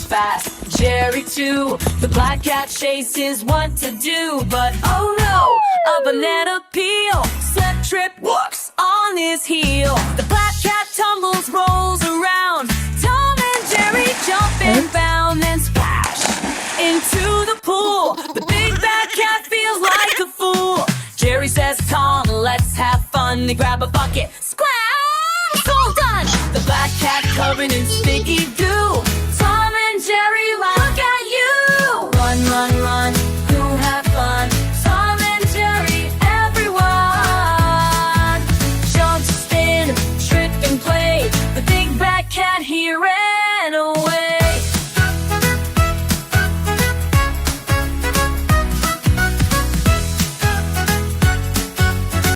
moves fast, Jerry too. The black cat chases what to do, but oh no, a banana peel. Slip, trip, whoops on his heel. The black cat tumbles, rolls around. Tom and Jerry jump and bound, then splash into the pool. The big bad cat feels like a fool. Jerry says, Tom, let's have fun. They grab a bucket, splash! It's all done! The black cat covered in sticky goo. Tom and Jerry, look at you! Run, run, run, go have fun. Tom and Jerry, everyone! Jump, spin, trip and play. The big bad cat here